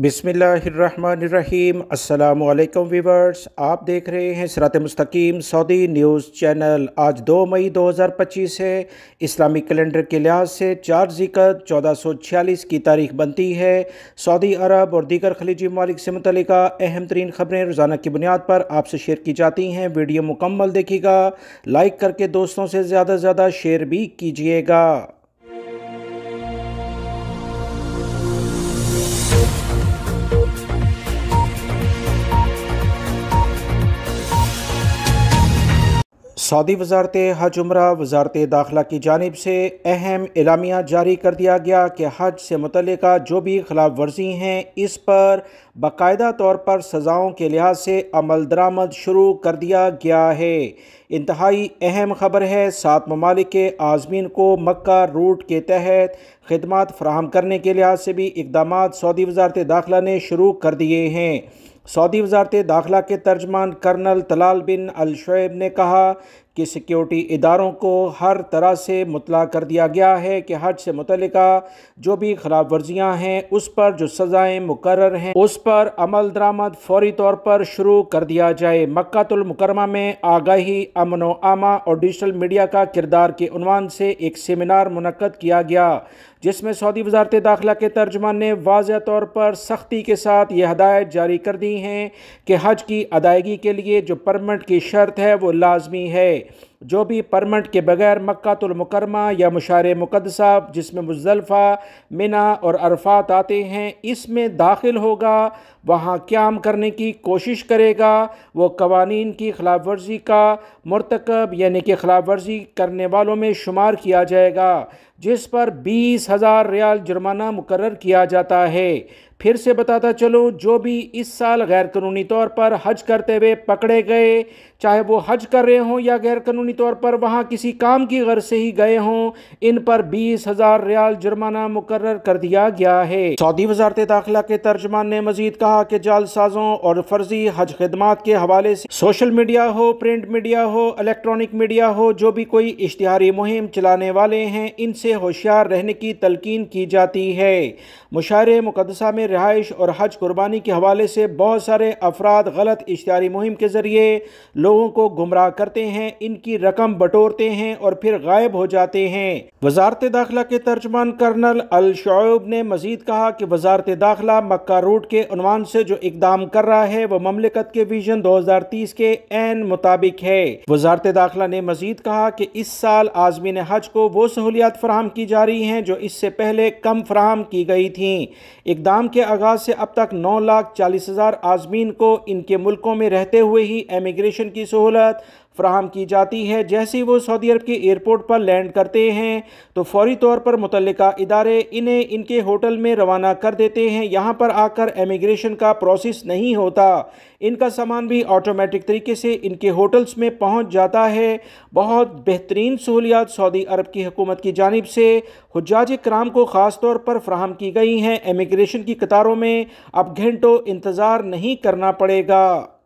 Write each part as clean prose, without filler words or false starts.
बिस्मिल्लाहिर्रहमानिर्रहीम। अस्सलामु अलैकुम वीवर्स, आप देख रहे हैं सिरात मुस्तकीम सऊदी न्यूज़ चैनल। आज 2 मई 2025 है। इस्लामिक कैलेंडर के लिहाज से 4 ज़िल्क़अदा 1446 की तारीख बनती है। सऊदी अरब और दीगर खलीजी ममालिक से मुतल्लिका अहम तरीन ख़बरें रोज़ाना की बुनियाद पर आपसे शेयर की जाती हैं। वीडियो मुकम्मल देखिएगा, लाइक करके दोस्तों से ज़्यादा से ज़्यादा शेयर भी कीजिएगा। सऊदी वज़ारत हज उम्रा वज़ारत दाखिला की जानिब से अहम एलामिया जारी कर दिया गया कि हज से मुतल्लिका जो भी खिलाफ वर्जी हैं इस पर बाकायदा तौर पर सज़ाओं के लिहाज से अमल दरामद शुरू कर दिया गया है। इंतहाई अहम खबर है। 7 ममालिक के आज़मीन को मक्का रूट के तहत खिदमत फराहम करने के लिहाज से भी इक़दाम सऊदी वज़ारत दाखिला ने शुरू कर दिए हैं। सऊदी वज़ारत दाखिला के तर्जमान कर्नल तलाल बिन अल शुएब ने कहा कि सिक्योरिटी इदारों को हर तरह से मुतला कर दिया गया है कि हज से मुतल्लिका जो भी खिलाफ वर्जियाँ हैं उस पर जो सज़ाएँ मुकर्रर हैं उस पर अमल दरामद फौरी तौर पर शुरू कर दिया जाए। मक्कातुल मुकरमा में आगाही, अमन व आमा और डिजिटल मीडिया का किरदार के उन्वान से एक सेमिनार मुनक्कद किया गया, जिसमें सऊदी वज़ारत दाखिला के तर्जुमान ने वाज़ेह तौर पर सख्ती के साथ ये हदायत जारी कर दी हैं कि हज की अदायगी के लिए जो परमिट की शर्त है वो लाजमी है। जो भी परमिट के बगैर मक्कातुल मुकरमा या मशार मुक़द्दसा जिसमें मुज़दलिफ़ा, मिना और अरफात आते हैं इसमें दाखिल होगा, वहाँ क़याम करने की कोशिश करेगा, वो कवानीन की खिलाफ वर्जी का मुर्तकब यानी कि खिलाफ वर्जी करने वालों में शुमार किया जाएगा, जिस पर 20,000 रियाल जुर्माना मुकर्रर किया जाता है। फिर से बताता चलूँ, जो भी इस साल गैर कानूनी तौर पर हज करते हुए पकड़े गए, चाहे वो हज कर रहे हों या गैर कानूनी तौर पर वहाँ किसी काम की गर्ज से ही गए हों, इन पर 20,000 रियाल जुर्माना मुकर्रर कर दिया गया है। सऊदी वज़ारत दाखिला के तर्जुमान ने मजीद कहा कि जालसाजों और फर्जी हज खिदमात के हवाले से सोशल मीडिया हो, प्रिंट मीडिया हो, इलेक्ट्रॉनिक मीडिया हो, जो भी कोई इश्तिहारी मुहिम चलाने वाले हैं इनसे होशियार रहने की तलकीन की जाती है। मुशार मुक़द्दसा में रिहाइश और हज कुर्बानी के हवाले से बहुत सारे अफराद गलत इश्तिहारी मुहिम के ज़रिए लोगों को गुमराह करते हैं, इनकी रकम बटोरते हैं और फिर गायब हो जाते हैं। वज़ारत दाखिला के तर्जुमान कर्नल अल शुएब ने मजीद कहा कि वज़ारत दाखिला मक्का रूट के उन्वान से जो इक़दाम कर रहा है वह ममलिकत के विजन 2030 के ऐन मुताबिक है। वज़ारत दाखिला ने मजीद कहा कि इस साल आज़मीन हज को वो सहूलियात फराहम की जा रही हैं जो इससे पहले कम फराहम की गई थी। इक़दाम के आगाज़ से अब तक 9,40,000 आज़मीन को इनके मुल्कों में रहते हुए ही इमिग्रेशन की सहूलत फराहम की जाती है। जैसे ही वो सऊदी अरब के एयरपोर्ट पर लैंड करते हैं तो फौरी तौर पर मुतल्लिका इदारे इन्हें इनके होटल में रवाना कर देते हैं। यहाँ पर आकर इमिग्रेशन का प्रोसेस नहीं होता, इनका सामान भी ऑटोमेटिक तरीके से इनके होटल्स में पहुँच जाता है। बहुत बेहतरीन सहूलियात सऊदी अरब की हुकूमत की जानिब से हुज्जाज कराम को ख़ास तौर पर फराहम की गई हैं। इमिग्रेशन की कतारों में अब घंटों इंतज़ार नहीं करना पड़ेगा।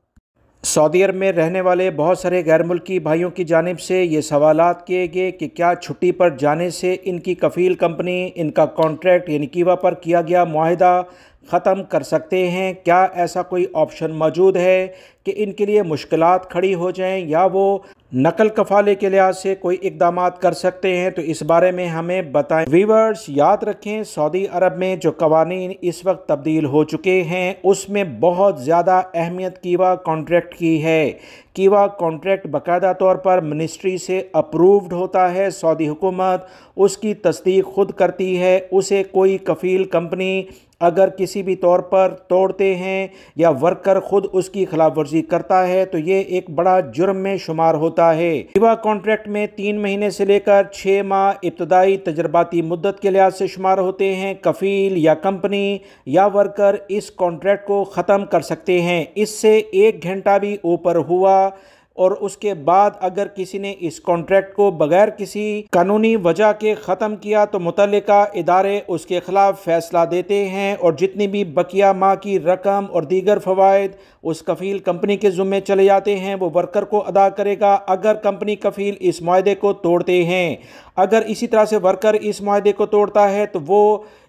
सऊदी अरब में रहने वाले बहुत सारे गैर मुल्की भाइयों की जानिब से ये सवालात किए गए कि क्या छुट्टी पर जाने से इनकी कफ़ील कंपनी इनका कॉन्ट्रैक्ट यानी कीवा पर किया गया मुआहिदा ख़त्म कर सकते हैं? क्या ऐसा कोई ऑप्शन मौजूद है कि इनके लिए मुश्किलात खड़ी हो जाएं या वो नकल कफ़ाले के लिहाज से कोई इक़दाम कर सकते हैं? तो इस बारे में हमें बताएं। वीवर्स, याद रखें सऊदी अरब में जो कवानीन इस वक्त तब्दील हो चुके हैं उसमें बहुत ज़्यादा अहमियत कीवा कॉन्ट्रैक्ट की है। कीवा कॉन्ट्रैक्ट बाकायदा तौर पर मिनिस्ट्री से अप्रूव्ड होता है, सऊदी हुकूमत उसकी तस्दीक खुद करती है। उसे कोई कफ़ील कंपनी अगर किसी भी तौर पर तोड़ते हैं या वर्कर खुद उसकी खिलाफ वर्जी करता है तो ये एक बड़ा जुर्म में शुमार होता है। कीवा कॉन्ट्रैक्ट में 3 महीने से लेकर 6 माह इब्तदाई तजर्बाती मुद्दत के लिहाज से शुमार होते हैं। कफ़ील या कंपनी या वर्कर इस कॉन्ट्रैक्ट को ख़त्म कर सकते हैं। इससे 1 घंटा भी ऊपर हुआ और उसके बाद अगर किसी ने इस कॉन्ट्रैक्ट को बगैर किसी कानूनी वजह के ख़त्म किया तो मुतल्लिका इदारे उसके ख़िलाफ़ फ़ैसला देते हैं और जितनी भी बकिया माह की रकम और दीगर फ़वाइद उस कफ़ील कंपनी के ज़ुम्मे चले जाते हैं वो वर्कर को अदा करेगा अगर कंपनी कफ़ील इस मुआहदे को तोड़ते हैं। अगर इसी तरह से वर्कर इस मुआहदे को तोड़ता है तो वो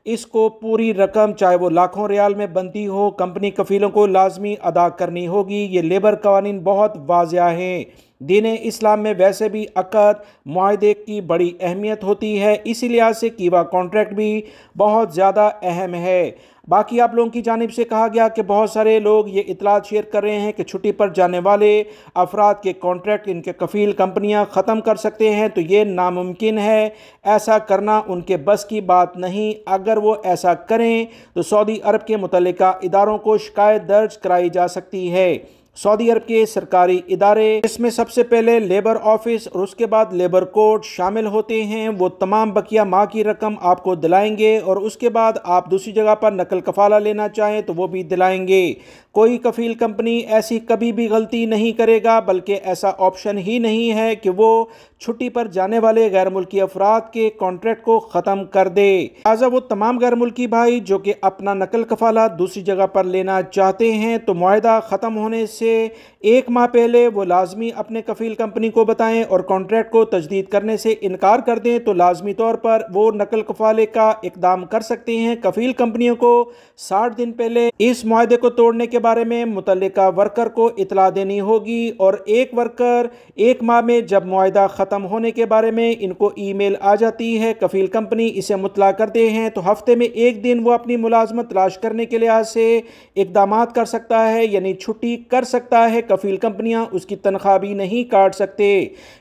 इसको पूरी रकम चाहे वो लाखों रियाल में बनती हो कंपनी कफीलों को लाजमी अदा करनी होगी। ये लेबर कवानीन बहुत वाज़िया हैं। दीन इस्लाम में वैसे भी अक़द मुआहदे की बड़ी अहमियत होती है, इसी लिहाज से कीवा कॉन्ट्रैक्ट भी बहुत ज़्यादा अहम है। बाकी आप लोगों की जानिब से कहा गया कि बहुत सारे लोग ये इतलात शेयर कर रहे हैं कि छुट्टी पर जाने वाले अफराद के कॉन्ट्रैक्ट इनके कफ़ील कंपनियां ख़त्म कर सकते हैं, तो ये नामुमकिन है। ऐसा करना उनके बस की बात नहीं। अगर वो ऐसा करें तो सऊदी अरब के मुतल्लिका इदारों को शिकायत दर्ज कराई जा सकती है। सऊदी अरब के सरकारी इदारे, इसमें सबसे पहले लेबर ऑफिस और उसके बाद लेबर कोर्ट शामिल होते हैं। वो तमाम बकिया माह की रकम आपको दिलाएंगे और उसके बाद आप दूसरी जगह पर नकल कफाला लेना चाहें तो वो भी दिलाएंगे। कोई कफील कंपनी ऐसी कभी भी गलती नहीं करेगा, बल्कि ऐसा ऑप्शन ही नहीं है कि वो छुट्टी पर जाने वाले गैर मुल्की अफराद के कॉन्ट्रैक्ट को ख़त्म कर दे। लिहाजा वो तमाम गैर मुल्की भाई जो कि अपना नकल कफाला दूसरी जगह पर लेना चाहते हैं तो मुआहदा ख़त्म होने से एक माह पहले वो लाजमी अपने कफील कंपनी को बताएं और कॉन्ट्रैक्ट को तजदीद करने से इनकार कर दें तो लाजमी तौर पर वो नकल कफाले का इकदाम कर सकते हैं। कफील कंपनियों को 60 दिन पहले इस मुआहदे को तोड़ने के बारे में मुतल्लिका वर्कर को इतला देनी होगी और एक वर्कर एक माह में जब मुआहदा ख़त्म होने के बारे में इनको ईमेल आ जाती है, कफील कंपनी इसे मुतला करते हैं तो हफ्ते में एक दिन वो अपनी मुलाजमत तलाश करने के लिहाज से इकदाम कर सकता है, यानी छुट्टी कर सकता है। कफील कंपनियां उसकी तनख्वाह भी नहीं काट सकते।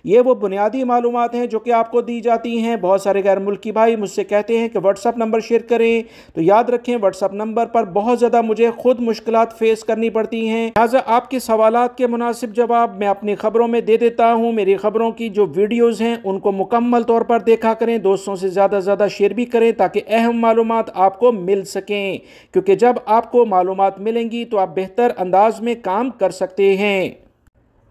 ये वो बुनियादी मालूमात हैं जो कि आपको दी जाती हैं। बहुत सारे गैर मुल्की भाई मुझसे कहते हैं कि व्हाट्सअप नंबर शेयर करें, तो याद रखें व्हाट्सअप नंबर पर बहुत ज़्यादा मुझे खुद मुश्किलात फेस करनी पड़ती हैं। लिहाजा आपके सवालात के मुनासिब जवाब मैं अपनी खबरों में दे देता हूँ। मेरी खबरों की जो वीडियोज़ हैं उनको मुकम्मल तौर पर देखा करें, दोस्तों से ज़्यादा शेयर भी करें ताकि अहम मालूमात आपको मिल सकें, क्योंकि जब आपको मालूमात मिलेंगी तो आप बेहतर अंदाज में काम कर सकते हैं।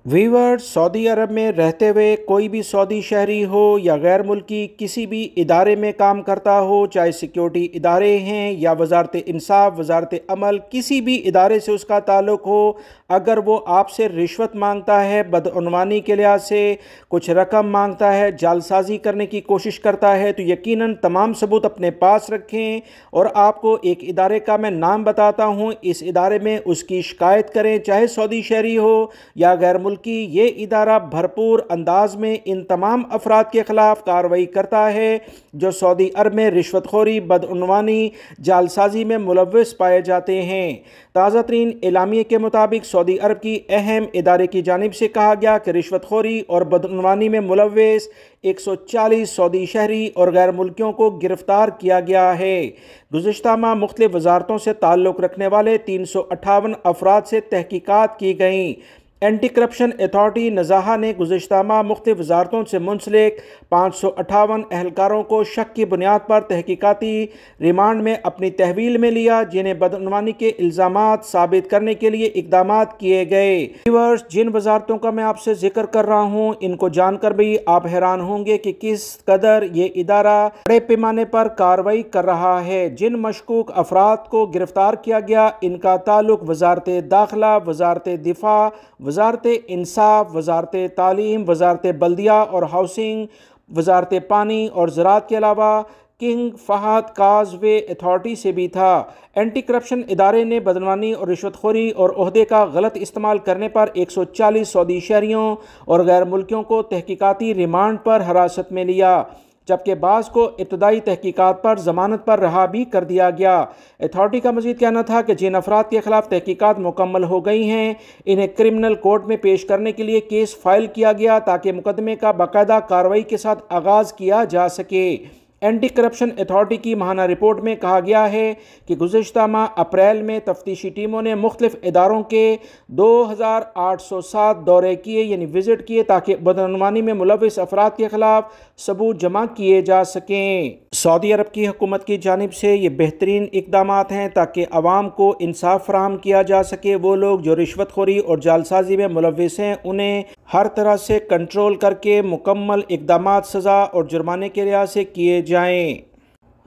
वीवर्स, सऊदी अरब में रहते हुए कोई भी सऊदी शहरी हो या गैर मुल्की किसी भी इदारे में काम करता हो, चाहे सिक्योरिटी इदारे हैं या वजारत इंसाफ, वजारत अमल, किसी भी इदारे से उसका ताल्लुक़ हो, अगर वो आपसे रिश्वत मांगता है, बदअनवानी के लिहाज से कुछ रकम मांगता है, जालसाजी करने की कोशिश करता है, तो यकीनन तमाम सबूत अपने पास रखें। और आपको एक इदारे का मैं नाम बताता हूँ, इस इदारे में उसकी शिकायत करें, चाहे सऊदी शहरी हो या गैर मुल्की। ये इदारा भरपूर अंदाज में इन तमाम अफराद के ख़िलाफ़ कार्रवाई करता है जो सऊदी अरब में रिश्वतखोरी, बदअनवानी, जालसाजी में मुलव्वस पाए जाते हैं। ताज़ा तरीन एलामिये के मुताबिक सऊदी अरब की अहम इदारे की जानिब से कहा गया कि रिश्वतखोरी और बदअनवानी में मुलव्वस 140 सऊदी शहरी और गैर मुल्कियों को गिरफ्तार किया गया है। गुज़िश्ता माह मुख्तलिफ वजारतों से ताल्लुक़ रखने वाले 358 अफराद से तहकीकात की गई। एंटी करप्शन अथॉरिटी नज़ाहा ने गुज़िश्ता माह मुख्तलिफ वजारतों से मुंसलिक 558 एहलकारों को शक की बुनियाद पर तहकीकाती रिमांड में अपनी तहवील में लिया, जिन्हें बदअनवानी के इल्ज़ामात साबित करने के लिए इक़दाम किए गए। व्यूअर्स, जिन वजारतों का मैं आपसे जिक्र कर रहा हूँ इनको जानकर भी आप हैरान होंगे कि किस कदर ये इदारा बड़े पैमाने पर कार्रवाई कर रहा है। जिन मशकूक अफराद को गिरफ्तार किया गया इनका ताल्लुक वजारत दाखिला, वजारत दिफा, वजारत इंसाफ, वजारत तालीम, वजारत बल्दिया और हाउसिंग, वजारत पानी और ज़राअत के अलावा किंग फहद काज़वे अथॉरिटी से भी था। एंटी करप्शन इदारे ने बदअनवानी और रिश्वतखोरी और ओहदे का गलत इस्तेमाल करने पर 140 सऊदी शहरियों और गैर मुल्कियों को तहकीकाती रिमांड पर हिरासत में लिया, जबकि बाज़ को इब्तदाई तहकीकात पर ज़मानत पर रहा भी कर दिया गया। अथॉरिटी का मज़ीद कहना था कि जिन अफराद के ख़िलाफ़ तहकीकात मुकम्मल हो गई हैं इन्हें क्रिमिनल कोर्ट में पेश करने के लिए केस फाइल किया गया ताकि मुकदमे का बाकायदा कार्रवाई के साथ आगाज़ किया जा सके। एंटी करप्शन अथॉरिटी की माहाना रिपोर्ट में कहा गया है कि गुज़िश्ता माह अप्रैल में तफ्तीशी टीमों ने मुख्तलिफ इदारों के 2807 दौरे किए, यानी विज़िट किए, ताकि बदअनवानी में मुलव्वस अफराद के ख़िलाफ़ सबूत जमा किए जा सकें। सऊदी अरब की हुकूमत की जानिब से ये बेहतरीन इक़दामात हैं ताकि अवाम को इंसाफ फराहम किया जा सके। वो लोग जो रिश्वतखोरी और जालसाजी में मुलव्वस हैं उन्हें हर तरह से कंट्रोल करके मुकम्मल इक़दामात सज़ा और जुर्माने के लिहाज से किए जाएँ।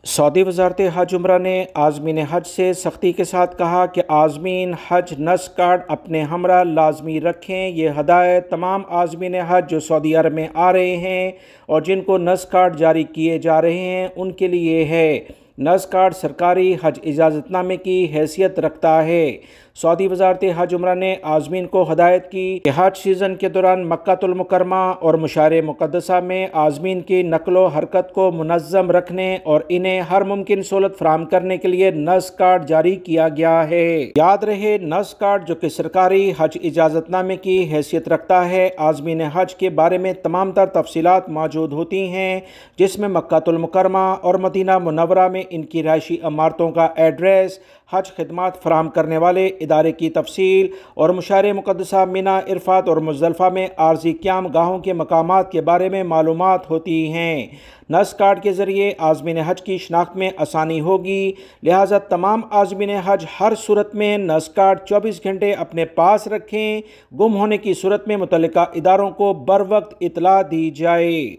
सऊदी वजारत हज उम्रा ने आज़मीन हज से सख्ती के साथ कहा कि आज़मीन हज नस्क कार्ड अपने हमरा लाजमी रखें। ये हदायत तमाम आज़मीन हज जो सऊदी अरब में आ रहे हैं और जिनको नस्क कार्ड जारी किए जा रहे हैं उनके लिए है। नस कार्ड सरकारी हज इजाज़तनामे की हैसियत रखता है। सऊदी वज़ारत हज उम्रा ने आज़मीन को हदायत की कि हज सीज़न के दौरान मक्कातुल मुकर्रमा और मशार मुक़द्दसा में आज़मीन की नकलो हरकत को मुनज़्ज़म रखने और इन्हें हर मुमकिन सहूलत फराहम करने के लिए नस कार्ड जारी किया गया है। याद रहे, नस कार्ड जो कि सरकारी हज इजाज़तनामे की हैसियत रखता है, आज़मीन हज के बारे में तमाम तर तफसीलात मौजूद होती हैं, जिसमें मक्कातुल मुकर्रमा और मदीना मुनव्वरा में इनकी रिहायशी इमारतों का एड्रेस, हज खिदमात फराहम करने वाले इदारे की तफसील और मशार मुक़द्दसा मिना, इरफात और मुज़दलिफ़ा में आर्जी क़याम गाहों के मकामात के बारे में मालूमात होती हैं। नस कार्ड के ज़रिए आज़मीन हज की शनाख्त में आसानी होगी, लिहाजा तमाम आज़मीन हज हर सूरत में नस कार्ड 24 घंटे अपने पास रखें। गुम होने की सूरत में मुतल्लिका इदारों को बर वक्त इतला दी जाए।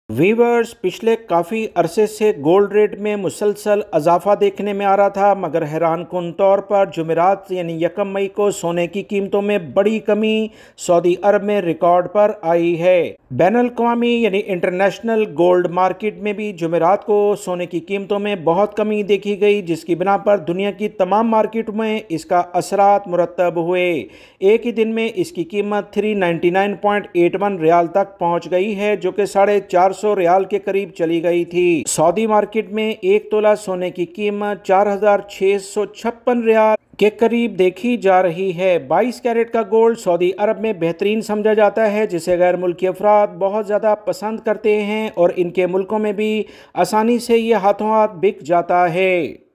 वीवर्स, पिछले काफ़ी अरसे से गोल्ड रेट में मुसलसल इजाफा देखने में आ रहा था, मगर हैरान कुन तौर पर जुमेरात यानी 1 मई को सोने की कीमतों में बड़ी कमी सऊदी अरब में रिकॉर्ड पर आई है। बैनुल अक़वामी यानी इंटरनेशनल गोल्ड मार्केट में भी जुमेरात को सोने की कीमतों में बहुत कमी देखी गई, जिसकी बिना पर दुनिया की तमाम मार्केटों में इसका असरात मुरतब हुए। एक ही दिन में इसकी कीमत 399.81 रियाल तक पहुँच गई है, जो कि 450 रियाल के करीब चली गई थी। सऊदी मार्केट में 1 तोला सोने की कीमत 4656 रियाल के करीब देखी जा रही है। 22 कैरेट का गोल्ड सऊदी अरब में बेहतरीन समझा जाता है, जिसे गैर मुल्की अफराद बहुत ज़्यादा पसंद करते हैं और इनके मुल्कों में भी आसानी से ये हाथों हाथ बिक जाता है।